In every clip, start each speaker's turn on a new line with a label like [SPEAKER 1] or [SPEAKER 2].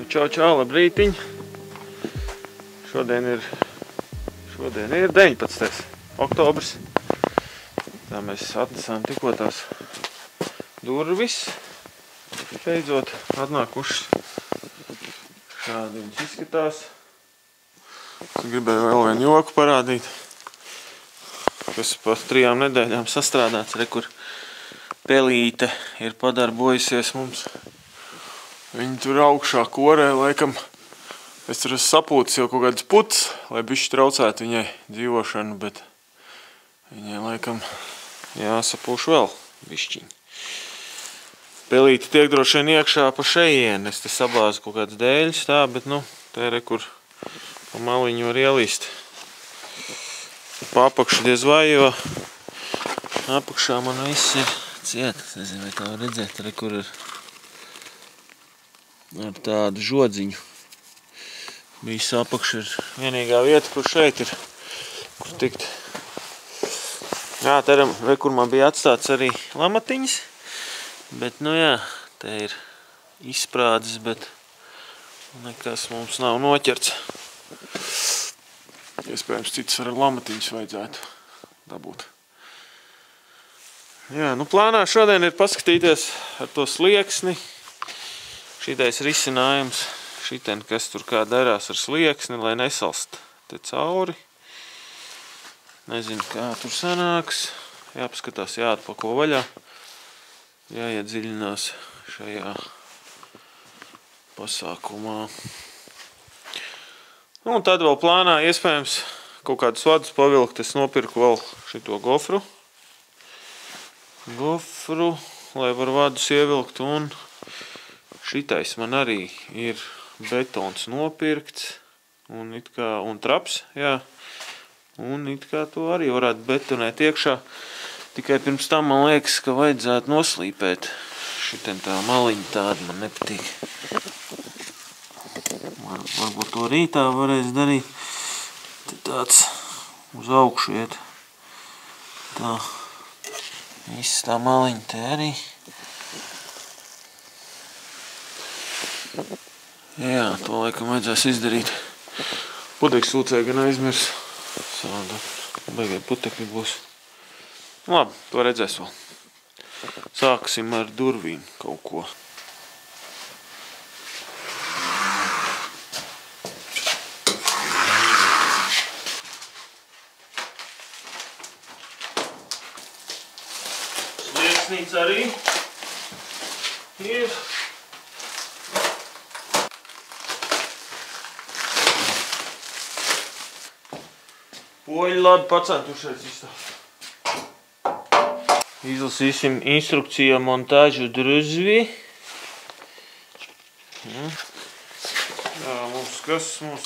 [SPEAKER 1] Čau, labrītiņ. Šodien ir 19. oktobrs. Tā mēs atnesām tikko tās durvis. Beidzot atnākušas. Šādi viņas izskatās. Es gribēju vēl vienu joku parādīt, kas pa 3 nedēļām sastrādāts. Re, kur pelīte ir padarbojusies mums. Viņi tur augšā korē, laikam, es tur esmu sapūtis jau kaut kāds puts, lai bišķi traucētu viņai dzīvošanu, bet viņai laikam jāsapūš vēl bišķiņ. Pelīte tiek droši vien iekšā pa šejien, es te sabāzu kaut kāds dēļas tā, bet nu, te re, kur pa maliņu var ielīst. Pa apakšu diez vai, jo apakšā man viss ir ciet. Es nezinu, vai tā var redzēt, re, kur ir ar tādu žodziņu. Visa apakša ir vienīgā vieta, kur šeit ir, kur tikt. Jā, te re, kur man bija atstāts arī lamatiņas, bet, nu jā, te ir izsprādzis, bet nekas mums nav noķerts. Iespējams, cits ar lamatiņas vajadzētu dabūt. Jā, nu plānā šodien ir paskatīties ar to slieksni. Šitais risinājums, šiten, kas tur kā darās ar slieksni, lai nesalst te cauri. Nezinu, kā tur sanāks. Jāpaskatās, jāatpako vaļā. Jāiedziļinās šajā pasākumā. Nu, un tad vēl plānā iespējams kaut kādus vadus pavilkt. Es nopirku vēl šito gofru. Lai var vadus ievilkt, un šitais man arī ir betons nopirkts un traps, jā. Un it kā to arī varētu betonēt iekšā. Tikai pirms tam man liekas, ka vajadzētu noslīpēt. Šitien tā maliņa tāda man nepatīk. Varbūt to rītā varēs darīt. Te tāds uz augšu iet. Tā. Viss tā maliņa te arī. Jā, to laikam vajadzēs izdarīt. Putekļu sūcēju gan aizmirs. Savādāk beigai putekļi būs. Labi, to redzēs vēl. Sāksim ar durvīm kaut ko. Slieksnīca arī ir. Poļi labi pacentušies izstāst. Izlasīsim instrukciju montāžu druzvi. Jā, mums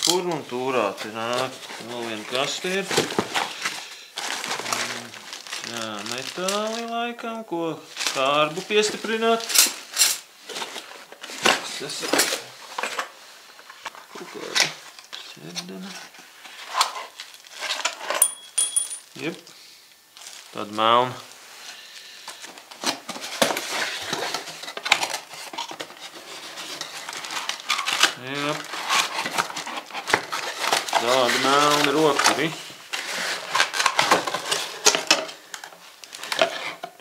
[SPEAKER 1] furnuntūrā te nāk vēl viena kaste ir. Jā, metāli laikam, ko kārbu piestiprināt. Tas ir kaut kāda sērdena. Jep, tāda melna. Jep. Tāda melna rokuri.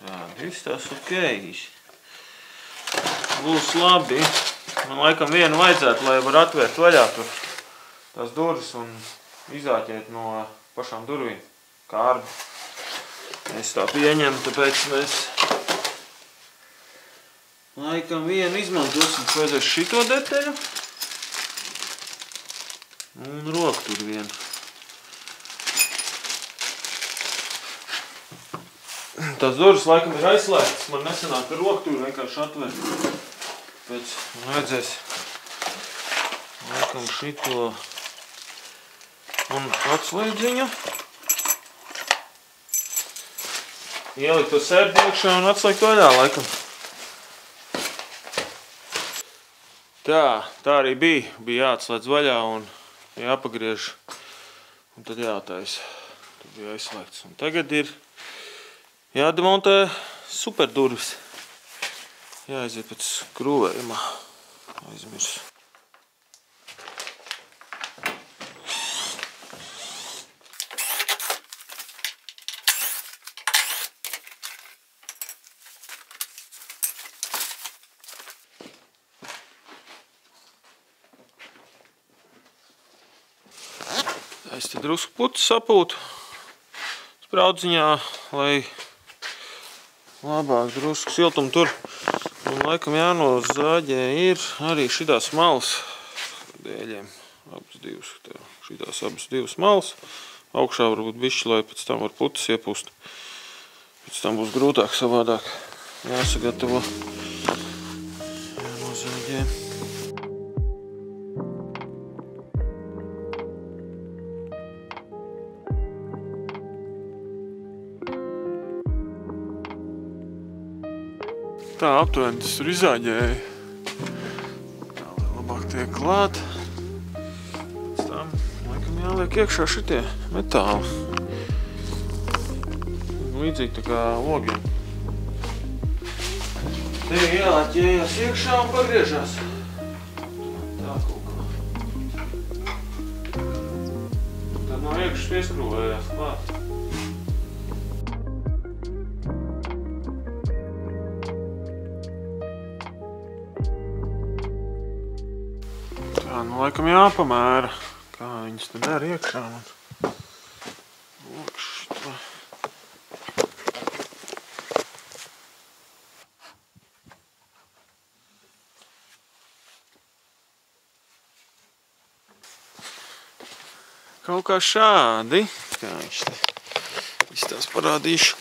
[SPEAKER 1] Tāda izstās okejis. Būs labi. Man laikam vienu vajadzētu, lai var atvērt vaļā tur tās durvis un izāķēt no pašām durvīm. Kārbu. Es tā pieņemu, tāpēc mēs laikam vienu izmantosim. Vajadzēs šito detaļu un roku tur vienu. Tās durvis laikam ir aizslēgtas. Man nesanāk ar roku tur vienkārši atvērt. Tāpēc vajadzēs laikam šito un atslēdziņu. Ielikt to sērdi iekšā un atslēgt vaļā, laikam. Tā arī bija. Bija jāatslēdz vaļā un jāpagriež. Un tad jātaisa. Tad bija aizslēgts. Un tagad ir jādemontē superdurvis. Jāaiziet pēc krūvējumā. Aizmirs. es te drusku putu sapūtu spraudziņā, lai labāk drusku siltumu tur. Un laikam jānozāģē ir arī šitās malas dēļiem. Šitās abas divas malas. Augšā varbūt bišķi, lai pēc tam var putas iepūst. Pēc tam būs grūtāk savādāk. Jāsagatavo. Jānozāģē. Tā aptuveni tas tur izāģēja. Tā, lai labāk tiek klāt. Pēc tam, laikam, jāliek iekšā šitie metāli. Līdzīgi tā kā logiem. Te jāķējas iekšā un pagriežās. Tā kaut kā. Tad no iekšas pieskrūvējās klāt. Tā, nu laikam jāpamēra, kā viņas te dara iekšā. Lūk, šito. Kaut kā šādi, kā viņš te izstās parādīšu.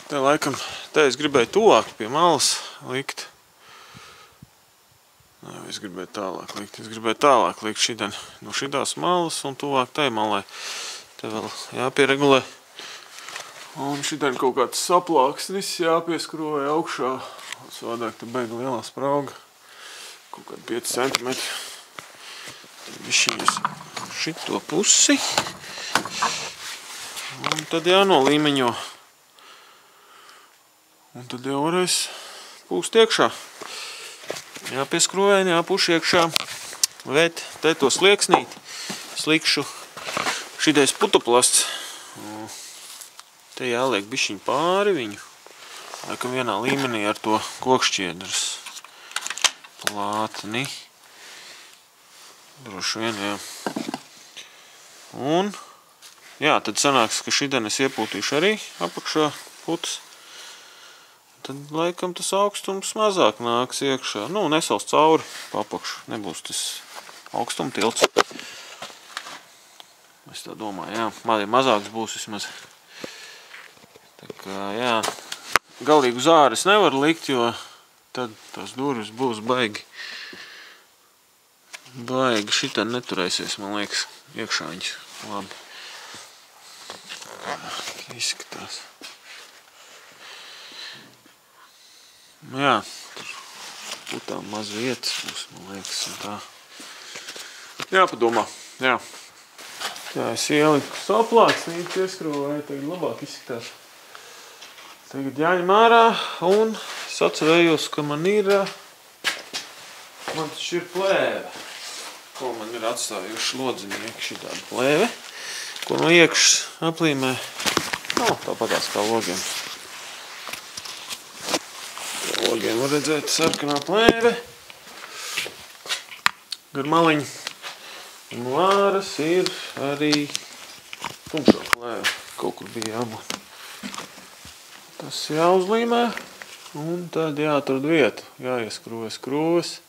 [SPEAKER 1] Te laikam, te es gribēju tuvāk pie malas likt. Es gribēju tālāk likt. Es gribēju tālāk likt šitien no šitās malas un tuvāk tai malai. Te vēl jāpieregulē. Un šitien kaut kāds saplāksnis jāpieskroja augšā. Savādāk te beiga lielā sprauga. Kaut kādi 5 centimetri. Tad višķiņas šito pusi. Un tad jānolīmeņo. Un tad jau varēs pūst iekšā. Jāpieskroja, jāpuš iekšā. Bet te to slieksnīt slikšu šitais putoplasts. Te jāliek bišķiņ pāri viņu. Laikam vienā līmenī ar to kokšķiedras plātni. Droši vien, jā. Un, jā, tad sanāks, ka šitien es iepūtīšu arī apakšā putas. Tad, laikam, tas augstums mazāk nāks iekšā. Nu, nesals cauri pa apakšu. Nebūs tas augstuma tilts. Es tā domāju, jā. Mazāks būs vismaz. Tā kā, jā. Galīgi uz āres nevar likt, jo tad tās durvis būs baigi. Baigi šitā neturēsies, man liekas, iekšā viņas labi. Izskatās. Jā, tur putām maz vietas būs, man liekas, un tā. Jāpadomā, jā. Jā, es ieliku saplāksnīt, ieskrūvēju, tagad labāk izskatās. Tagad jāņem ārā, un es atcerējos, ka man taču ir plēve, ko man ir atstājuši lodzinieki šitādi plēve, ko no iekšas aplīmē, tāpatās kā logiem. Logiem var redzēt sarkanā plēve, gar maliņu, un vāras ir arī tumšā plēve, kaut kur bija jābūt. Tas jāuzlīmē, un tad jāatrod vietu, jāieskrūves skrūves,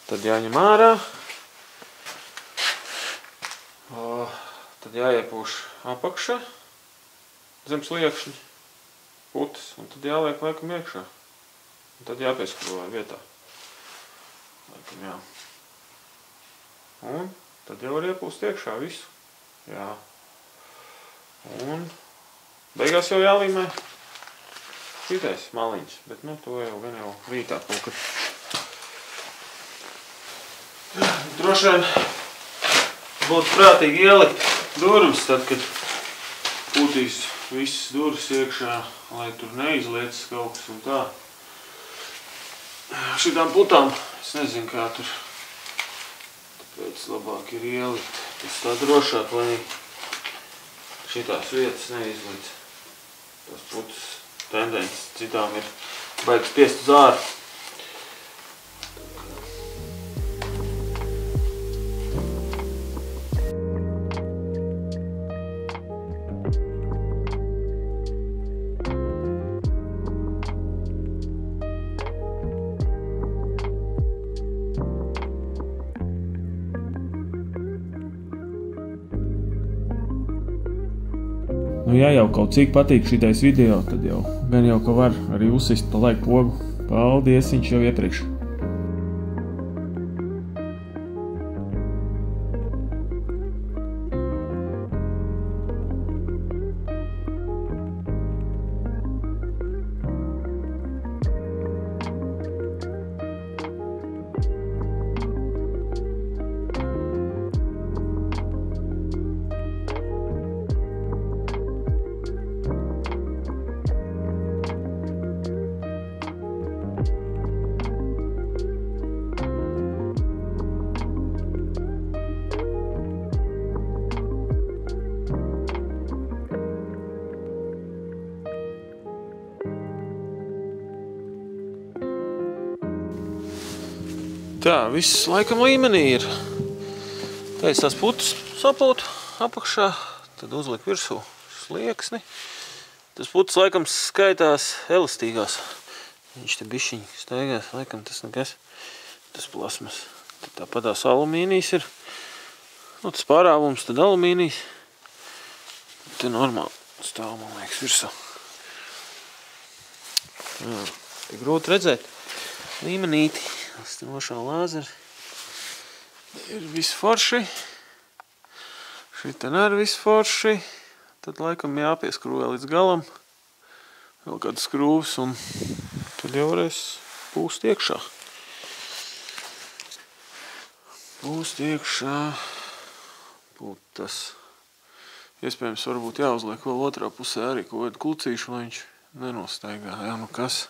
[SPEAKER 1] tad jāņem ārā, tad jāiepūš apakšā, zem sliekšņa, putas, un tad jāliek laikam iekšā. Un tad jāpieskrūvē vietā. Laikam, jā. Un tad jau var iepūst iekšā visu. Jā. Un beigās jau jālīmē šitais maliņš. Bet, to jau gan jau rītā kaut kad. Droši vien būtu prātīgi ielikt durvis, tad, kad pūtīs visas durvis iekšā, lai tur neizliecas kaut kas un tā. Šitām putām, es nezinu, kā tur, tāpēc labāk ir ielikt. Tas tā drošāk, lai šitās vietas neizliec. Tas putas tendences citām ir baigi spiest uz āru. Nu, ja jau kaut cik patīk šitais video, tad jau gan jau, ka var arī uzsist pa laiku pogu. Paldies, viņš jau iepriekš. Tā, viss laikam līmenī ir. Teic tās putas sapūt apakšā, tad uzliek virsū slieksni. Tas putas laikam skaitās elastīgās. Viņš te bišķiņ staigās, laikam tas nekas, tas plasmas. Tad tāpatās alumīnijas ir. Nu, tas pārāvums, tad alumīnijas. Te normāli stāv, man liekas, virsū. Jā, te grūti redzēt. Līmenīti. Strošā lāzeri. Ir viss forši. Šitien arī viss forši. Tad laikam jāpieskrūvē līdz galam. Vēl kāds skrūvs un tad jau varēs pūst iekšā. Pūst iekšā. Putas. Iespējams, varbūt jāuzliek vēl otrā pusē arī kaut kādu klucīšu, lai viņš nenostaigā. Jā, nu kas?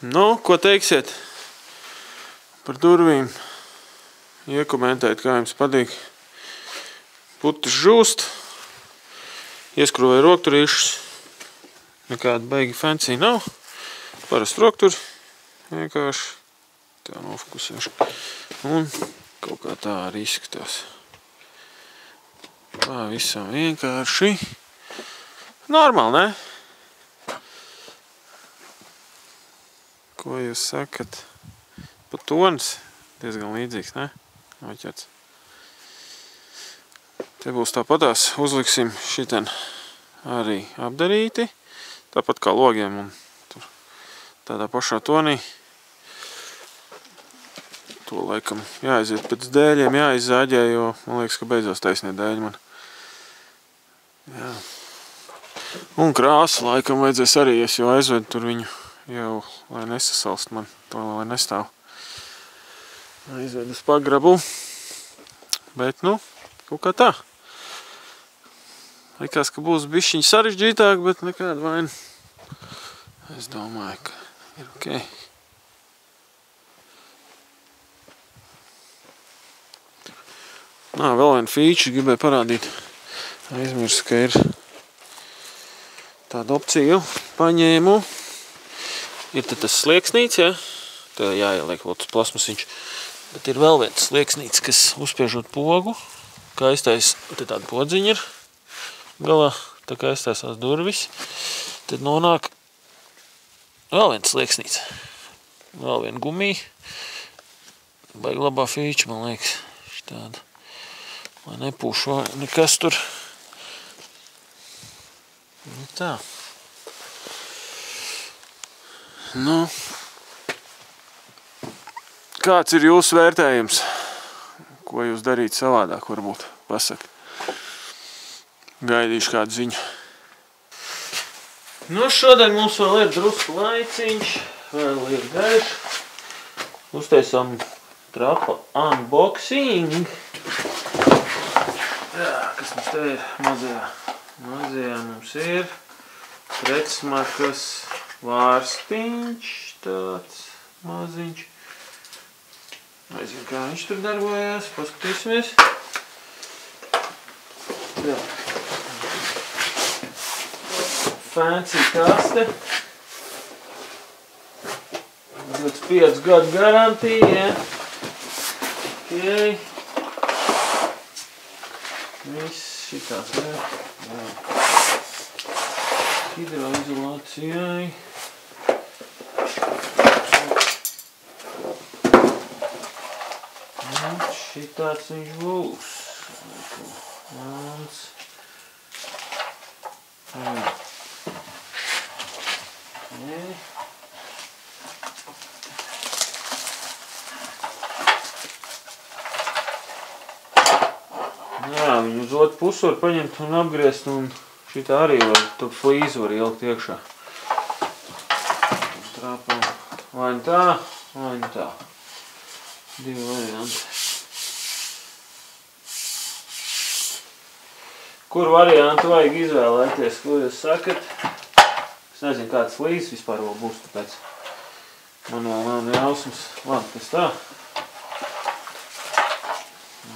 [SPEAKER 1] Nu, ko teiksiet par durvīm? Iekomentēt, kā jums patīk. Putas žūst. Ieskrūvēju rokturīšus. Nekāda baigi fancy nav. Parasti rokturi. Vienkārši tā nofokusēšu. Un kaut kā tā arī izskatās. Tā visam vienkārši. Normāli, ne? Ko jūs sakat? Pat tons diezgan līdzīgs, ne? Noķerts. Te būs tāpatās, uzliksim šitien arī apdarīti. Tāpat kā logiem un tur tādā pašā tonī. To laikam jāaiziet pēc dēļiem, jāizzāģē, jo man liekas, ka beidzās taisnie dēļi man. Jā. Un krāsu laikam vajadzēs arī, es jau aizvedu tur viņu. Jau, lai nesasalst man, to lai nestāv. Aizvedu uz pagrabu. Bet, nu, kaut kā tā. Likās, ka būs bišķiņ sarežģītāk, bet nekāda vaina. Es domāju, ka ir ok. Nā, vēl vienu feature gribēju parādīt. Aizmirsu, ka ir tāda opcija. Paņēmu. Ir te tas slieksnīts, ja? Te jāieliek vēl tas plasmasiņš. Bet ir vēl viens slieksnīts, kas uzspiežot pogu. Kaistais, te tāda podziņa ir galā. Tā kaistaisās durvis. Tad nonāk vēl viens slieksnīts. Vēl viena gumija. Baigi labā feature, man liekas. Šitāda. Lai nepūš nekas tur. Nu tā. Nu, kāds ir jūsu vērtējums? Ko jūs darīt savādāk, varbūt? Pasaka. Gaidīšu kādu ziņu. Nu, šodien mums vēl ir drusku laiciņš. Vēl ir gaišs. Uztaisām trapa unboxing. Jā, kas mums te ir mazajā Mazajā mums ir pretsmakas vārstiņš, tāds maziņš. Nezinu, kā viņš tur darbojās, paskatīsimies. Tā. Fancy kaste. 25 gadu garantija, ja? Ok. Viss šitās, jā. Hidroizolācijai. Un šitāds viņš būs. Mans. Jā. Jā, viņu uz otru pusi var paņemt un apgriezt, un šitā arī var, tu flīzi var ielikt iekšā. Trāpam vai nu tā, vai nu tā. Divi varianti. Kur variantu vajag izvēlēties, ko jūs sakat? Es nezinu, kāds flīzes vispār vēl būs, tāpēc man vēl nav jausmas. Labi, tas tā.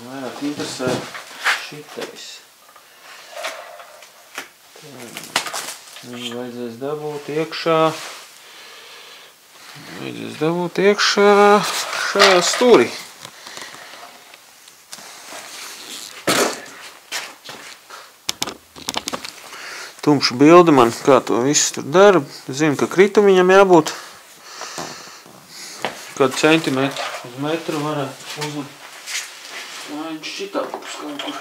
[SPEAKER 1] Vairāk interesē šitais. Viņu vajadzēs dabūt iekšā šajā stūrī. Tumša bilde man, kā to visu tur dara. Zinu, ka kritumiņam jābūt kādu centimetru uz metru varētu uzlikt. Lai viņš šitā būs kaut kur.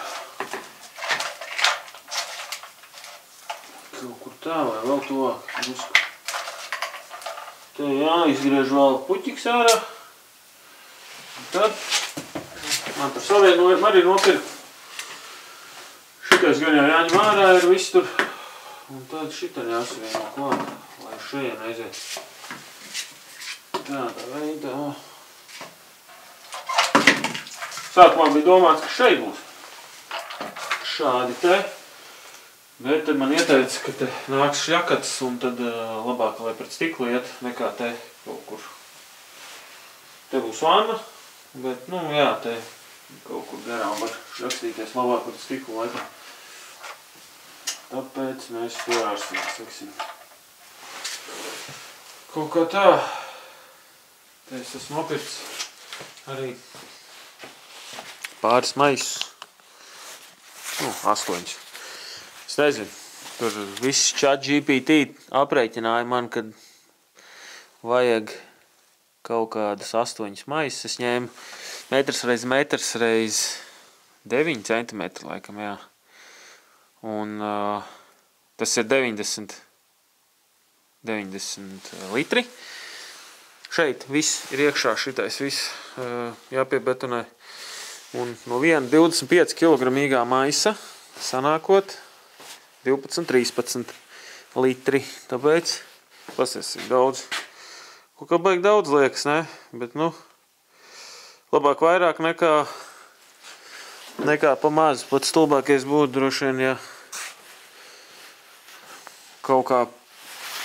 [SPEAKER 1] Kaut kur tā vai vēl tuvāk. Te jāizgriež vēl puķiks ārā. Un tad man par savienojumu arī nopirkt. Šitais gan jau jāņem ārā ir viss tur. Un tad šitā jāsavieno klāt, lai šajien aiziet. Tādā veidā. Sākumā bija domāts, ka šeit būs šādi te. Bet tad man ieteica, ka te nāks šļakats un tad labāk, lai pret stiklu iet, nekā te kaut kur. Te būs vanna, bet, nu jā, te kaut kur garām var šļakstīties labāk pret stiklu laikam. Tāpēc mēs to ārstiem. Kaut kā tā. Te es esmu nopircis arī pāris maisus. 8. Es nezinu, tur viss ChatGPT aprēķināja man, kad vajag kaut kādas 8 maisus. Es ņēmu metrs reiz 9 centimetri laikam, jā. Un tas ir 90 litri. Šeit viss ir iekšā, šitais viss jāpiebetonē. Un no viena 25 kilogramīgā maisa sanākot 12-13 litri. Tāpēc, pasiesim daudz. Kaut kā baigi daudz liekas, ne? Bet, nu, labāk vairāk nekā pa maz. Pats stulbākais būtu droši vien, ja kaut kā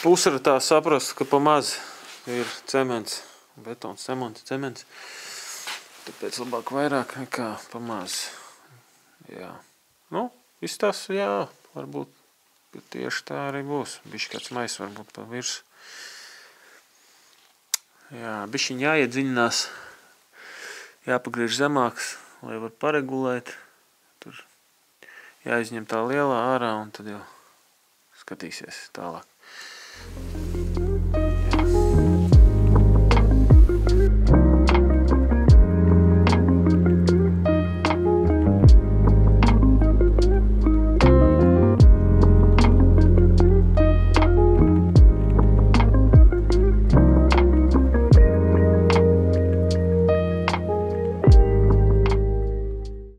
[SPEAKER 1] pusratā saprast, ka pa maz ir cements, betons, cements. Tāpēc labāk vairāk nekā pa maz. Jā. Nu, viss tas, jā, varbūt tieši tā arī būs. Bišķi kāds mais varbūt pa virs. Jā, bišķiņ jāiedziļinās, jāpagriež zemāks, lai var paregulēt. Tur jāizņem tā lielā ārā un tad jau skatīsies tālāk.